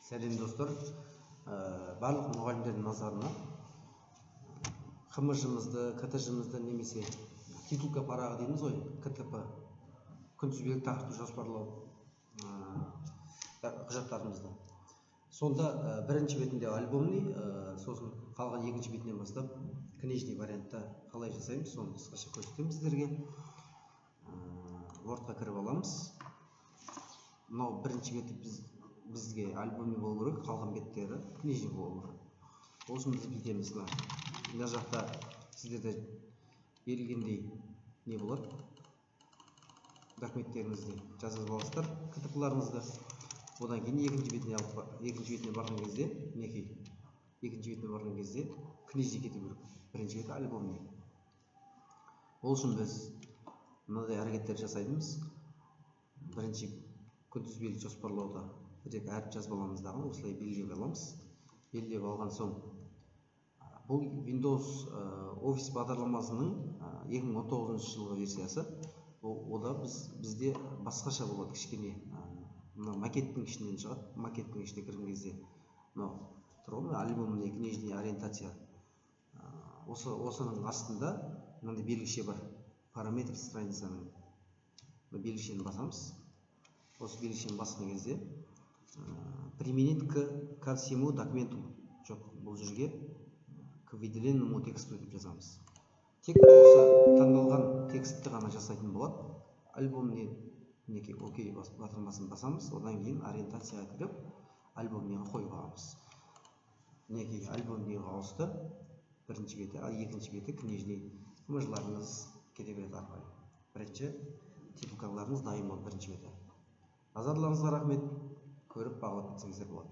Сәлем достар, барлық мұғалімдердің назарына ХМЖ-мызды, КТЖ-мызды немесе титулка парағы дейміз ғой, КТП, күнтізбелік тақырыпты жоспарлау құжаттарымызды. Сонда бірінші бетінде альбомный, сосын қалған екінші бетінен бастап книжный вариантта қалай жасаймыз, соны қысқаша көрсетемін сіздерге. Wordқа кіріп аламыз. Мынау бірінші беті бізге альбомный болу керек, қалған беттері книжный болу керек. Ол үшін біз білеміз, мына жақта сіздерде берілгендей не болады? Документтеріңізде жазып аласыздар КТП-ларыңызды. Одан кейін екінші бетіне барған кезде, екінші бетіне барған кезде книжный кету керек. Бірінші беті альбомный. Ол үшін біз мынадай әрекеттер жасаймыз. Бірінші күнтізбелік жоспарлауда әріп жазып аламыз дағы, осылай белгілеп аламыз. Белгілеп алған соң, бұл Windows Office бағдарламасының 2019 жылғы версиясы. Ода бізде басқаша болады, кішкене макеттің ішінен шығады. Макеттің ішіне кірген кезде альбомный книжный ориентация. Осының астында мынандай белгіше бар. Параметр страницаның белгішені басамыз. Осы белгішені басқан кезде применить ко всему документу. Жоқ, бұл жерге к выделенному тексту деп жазамыз. Тек осы таңдалған текстті ғана жасайтын болады. Альбомный окей батырмасын басамыз, одан кейін ориентацияға кіріп, альбомныйға қойып аламыз. Альбомныйға ауысты, бірінші беті, ал екінші беті книжный. ХМЖ-ларыңыз кете береді арқылы. Бірінші титулкаларыңыз дайын болды, бірінші беті. Назарларыңызға рахмет, көріп бағалап кетсеңіздер болады.